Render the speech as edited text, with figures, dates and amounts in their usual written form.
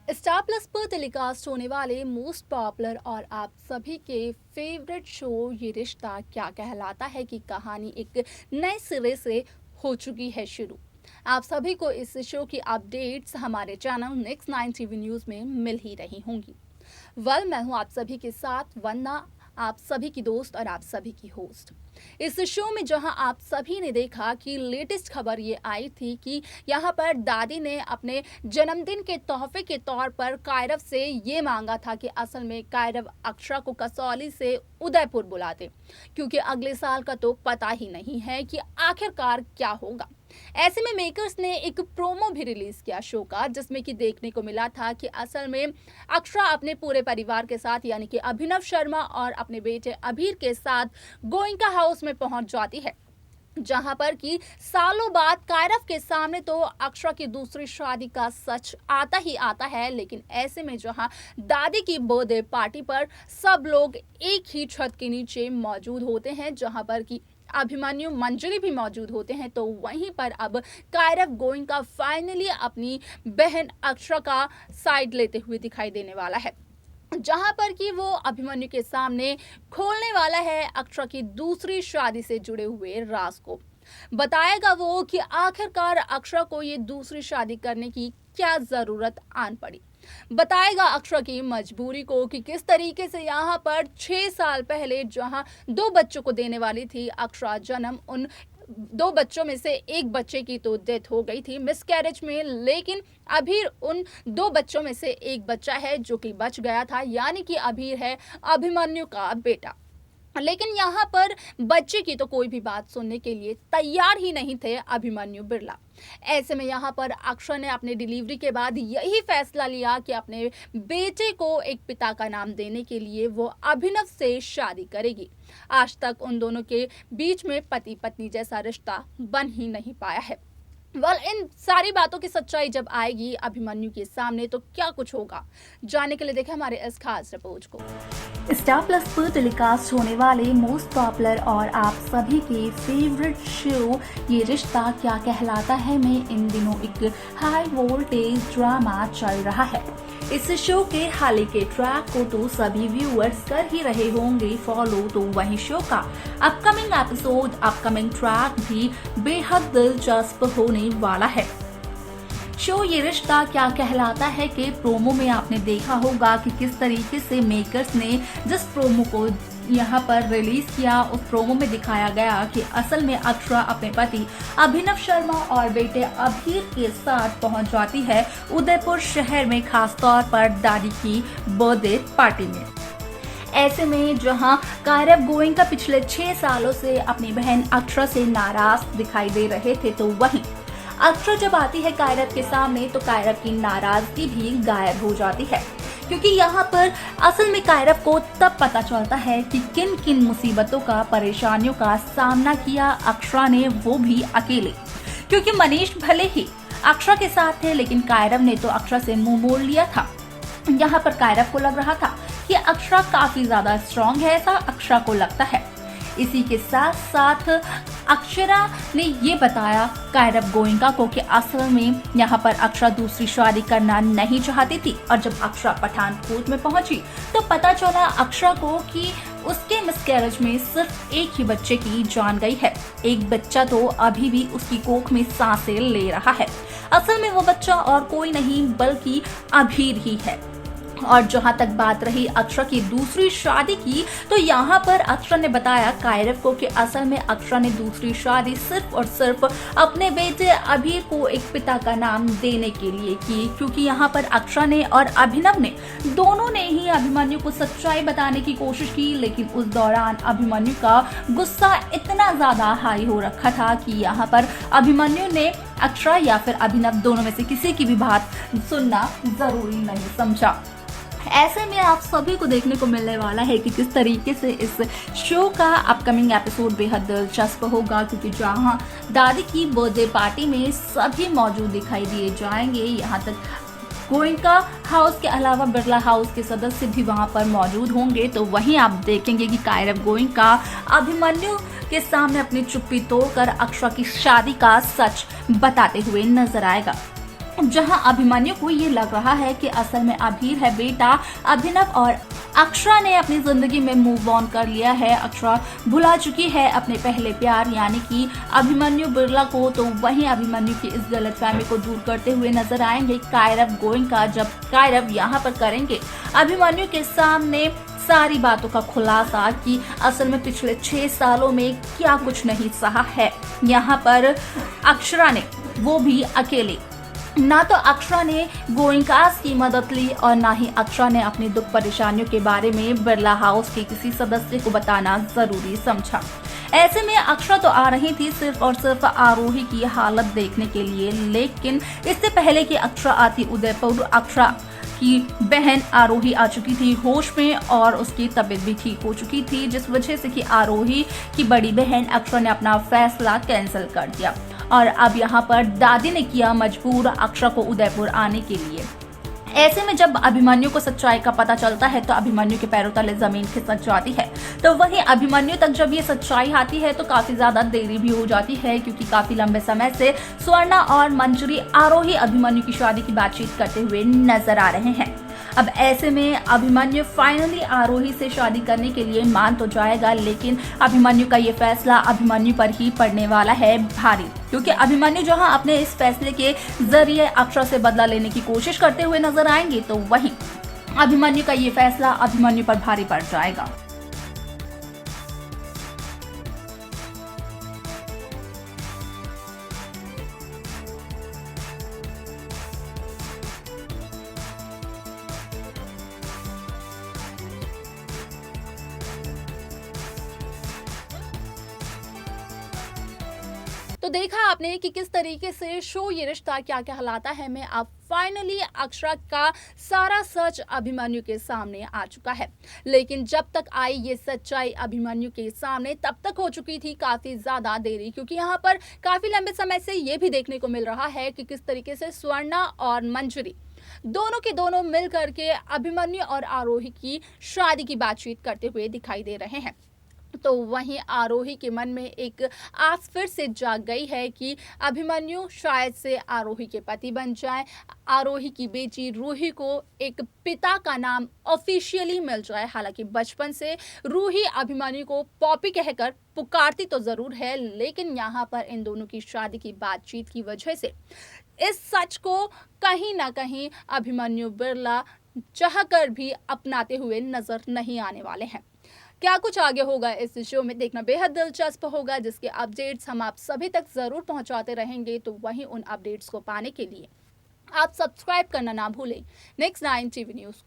Star plus पर telecast होने वाले मोस्ट पॉपुलर और आप सभी के फेवरेट शो ये रिश्ता क्या कहलाता है की कहानी एक नए सिरे से हो चुकी है शुरू। आप सभी को इस शो की अपडेट्स हमारे चैनल नेक्स्ट 9 टीवी न्यूज में मिल ही रही होंगी। मैं हूं आप सभी के साथ वंदना, आप सभी की दोस्त और आप सभी की होस्ट। इस शो में जहां आप सभी ने देखा कि लेटेस्ट खबर ये आई थी कि यहाँ पर दादी ने अपने जन्मदिन के तोहफे के तौर पर कायरव से ये मांगा था कि असल में कायरव अक्षरा को कसौली से उदयपुर बुला दे, क्योंकि अगले साल का तो पता ही नहीं है कि आखिरकार क्या होगा। ऐसे में मेकर्स ने एक प्रोमो भी रिलीज किया शो का, जिसमें कि देखने को मिला था कि असल में अक्षरा अपने पूरे परिवार के साथ यानी कि अभिनव शर्मा और अपने बेटे अभीर के साथ गोइंका हाउस में पहुंच जाती है, जहां पर कि सालों बाद कायरव के सामने तो अक्षरा की दूसरी शादी का सच आता ही आता है। लेकिन ऐसे में जहां दादी की बर्थडे पार्टी पर सब लोग एक ही छत के नीचे मौजूद होते हैं, जहां पर कि अभिमन्यु मंजरी भी मौजूद होते हैं, तो वहीं पर अब कायरव गोइंका फाइनली अपनी बहन अक्षरा का साइड लेते हुए दिखाई देने वाला है, जहां पर कि वो अभिमन्यु के सामने खोलने वाला है अक्षरा की दूसरी शादी से जुड़े हुए राज को। बताएगा वो कि आखिरकार अक्षरा को ये दूसरी शादी करने की क्या जरूरत आन पड़ी। बताएगा अक्षरा की मजबूरी को कि किस तरीके से यहाँ पर 6 साल पहले जहाँ 2 बच्चों को देने वाली थी अक्षरा जन्म, उन 2 बच्चों में से एक बच्चे की तो डेथ हो गई थी मिसकैरेज में, लेकिन अभीर उन 2 बच्चों में से एक बच्चा है जो कि बच गया था, यानी कि अभीर है अभिमन्यु का बेटा। लेकिन यहाँ पर बच्चे की तो कोई भी बात सुनने के लिए तैयार ही नहीं थे अभिमन्यु बिरला। ऐसे में यहाँ पर अक्षरा ने अपने डिलीवरी के बाद यही फैसला लिया कि अपने बेटे को एक पिता का नाम देने के लिए वो अभिनव से शादी करेगी। आज तक उन दोनों के बीच में पति पत्नी जैसा रिश्ता बन ही नहीं पाया है। इन सारी बातों की सच्चाई जब आएगी अभिमन्यु के सामने तो क्या कुछ होगा, जानने के लिए देखें हमारे इस खास रिपोर्ट को। स्टार प्लस पर टेलीकास्ट होने वाले मोस्ट पॉपुलर और आप सभी के फेवरेट शो ये रिश्ता क्या कहलाता है में इन दिनों एक हाई वोल्टेज ड्रामा चल रहा है। इस शो के हाल के ट्रैक को तो सभी व्यूअर्स कर ही रहे होंगे फॉलो, तो वहीं शो का अपकमिंग एपिसोड, अपकमिंग ट्रैक भी बेहद दिलचस्प होने वाला है। शो ये रिश्ता क्या कहलाता है कि प्रोमो में आपने देखा होगा कि किस तरीके से मेकर्स ने जिस प्रोमो को यहाँ पर रिलीज किया, उस प्रोमो में दिखाया गया कि असल में अक्षरा अपने पति अभिनव शर्मा और बेटे अभीर के साथ पहुंच जाती है उदयपुर शहर में, खास तौर पर दादी की बर्थडे पार्टी में। ऐसे में जहां कायरव गोइंका पिछले 6 सालों से अपनी बहन अक्षरा से नाराज दिखाई दे रहे थे, तो वहीं अक्षरा जब आती है कायरव के सामने तो कायरव की नाराजगी भी गायब हो जाती है, क्योंकि यहाँ पर असल में कायरव को तब पता चलता है कि किन किन मुसीबतों का, परेशानियों का सामना किया अक्षरा ने, वो भी अकेले। क्योंकि मनीष भले ही अक्षरा के साथ थे, लेकिन कायरव ने तो अक्षरा से मुंह मोड़ लिया था। यहाँ पर कायरव को लग रहा था कि अक्षरा काफी ज्यादा स्ट्रांग है, ऐसा अक्षरा को लगता है। इसी के साथ साथ अक्षरा ने ये बताया कायरव गोइंका को कि असल में यहाँ पर अक्षरा दूसरी शादी करना नहीं चाहती थी, और जब अक्षरा पठानकोट में पहुंची तो पता चला अक्षरा को कि उसके मिसकैरेज में सिर्फ एक ही बच्चे की जान गई है। एक बच्चा तो अभी भी उसकी कोख में सांसें ले रहा है। असल में वो बच्चा और कोई नहीं बल्कि अभीर ही है। और जहां तक बात रही अक्षरा की दूसरी शादी की, तो यहाँ पर अक्षरा ने बताया कायरव को कि असल में अक्षरा ने दूसरी शादी सिर्फ और सिर्फ अपने बेटे अभीर को एक पिता का नाम देने के लिए की, क्योंकि यहाँ पर अक्षरा ने और अभिनव ने दोनों ने ही अभिमन्यु को सच्चाई बताने की कोशिश की, लेकिन उस दौरान अभिमन्यु का गुस्सा इतना ज्यादा हाई हो रखा था कि यहाँ पर अभिमन्यु ने अक्षरा या फिर अभिनव दोनों में से किसी की भी बात सुनना जरूरी नहीं समझा। ऐसे में आप सभी को देखने को मिलने वाला है कि किस तरीके से इस शो का अपकमिंग एपिसोड बेहद दिलचस्प होगा, क्योंकि जहां दादी की बर्थडे पार्टी में सभी मौजूद दिखाई दिए जाएंगे। यहाँ तक गोइंका हाउस के अलावा बिरला हाउस के सदस्य भी वहां पर मौजूद होंगे, तो वहीं आप देखेंगे कि कायरव गोइंका अभिमन्यु के सामने अपनी चुप्पी तोड़कर अक्षरा की शादी का सच बताते हुए नजर आएगा। जहां अभिमन्यु को ये लग रहा है कि असल में अभीर है बेटा अभिनव और अक्षरा ने अपनी जिंदगी में मूव ऑन कर लिया है। अक्षरा भुला चुकी है अपने पहले प्यार यानी कि अभिमन्यु बिरला को। तो वहीं अभिमन्यु की इस गलतफहमी को दूर करते हुए नजर आएंगे कायरव गोयनका, जब कायरव यहाँ पर करेंगे अभिमन्यु के सामने सारी बातों का खुलासा कि असल में पिछले 6 सालों में क्या कुछ नहीं सहा है यहाँ पर अक्षरा ने, वो भी अकेले। ना तो अक्षरा ने गोयनकास की मदद ली और ना ही अक्षरा ने अपनी दुख परेशानियों के बारे में बिरला हाउस के किसी सदस्य को बताना जरूरी समझा। ऐसे में अक्षरा तो आ रही थी सिर्फ और सिर्फ आरोही की हालत देखने के लिए, लेकिन इससे पहले कि अक्षरा आती उदयपुर, अक्षरा की बहन आरोही आ चुकी थी होश में और उसकी तबीयत भी ठीक हो चुकी थी, जिस वजह से कि आरोही की बड़ी बहन अक्षरा ने अपना फैसला कैंसिल कर दिया और अब यहाँ पर दादी ने किया मजबूर अक्षरा को उदयपुर आने के लिए। ऐसे में जब अभिमन्यु को सच्चाई का पता चलता है तो अभिमन्यु के पैरों तले जमीन खिसक जाती है। तो वहीं अभिमन्यु तक जब ये सच्चाई आती है तो काफी ज्यादा देरी भी हो जाती है, क्योंकि काफी लंबे समय से स्वर्णा और मंजरी आरोही अभिमन्यु की शादी की बातचीत करते हुए नजर आ रहे हैं। अब ऐसे में अभिमन्यु फाइनली आरोही से शादी करने के लिए मान तो जाएगा, लेकिन अभिमन्यु का ये फैसला अभिमन्यु पर ही पड़ने वाला है भारी, क्योंकि अभिमन्यु जहां अपने इस फैसले के जरिए अक्षरा से बदला लेने की कोशिश करते हुए नजर आएंगे, तो वहीं अभिमन्यु का ये फैसला अभिमन्यु पर भारी पड़ जाएगा। तो देखा आपने कि किस तरीके से शो ये रिश्ता क्या कहलाता है में अब फाइनली अक्षरा का सारा सच अभिमन्यु के सामने आ चुका है। लेकिन जब तक आई ये सच्चाई अभिमन्यु के सामने तब तक हो चुकी थी काफी ज्यादा देरी, क्योंकि यहाँ पर काफी लंबे समय से ये भी देखने को मिल रहा है कि किस तरीके से स्वर्णा और मंजरी दोनों के दोनों मिल करके अभिमन्यु और आरोही की शादी की बातचीत करते हुए दिखाई दे रहे हैं। तो वहीं आरोही के मन में एक आस फिर से जाग गई है कि अभिमन्यु शायद से आरोही के पति बन जाए, आरोही की बेटी रूही को एक पिता का नाम ऑफिशियली मिल जाए। हालांकि बचपन से रूही अभिमन्यु को पॉपी कहकर पुकारती तो जरूर है, लेकिन यहाँ पर इन दोनों की शादी की बातचीत की वजह से इस सच को कहीं ना कहीं अभिमन्यु बिरला चाहकर भी अपनाते हुए नजर नहीं आने वाले हैं। क्या कुछ आगे होगा इस शो में देखना बेहद दिलचस्प होगा, जिसके अपडेट्स हम आप सभी तक जरूर पहुंचाते रहेंगे। तो वहीं उन अपडेट्स को पाने के लिए आप सब्सक्राइब करना ना भूलें नेक्स्ट 9 टीवी न्यूज़ को।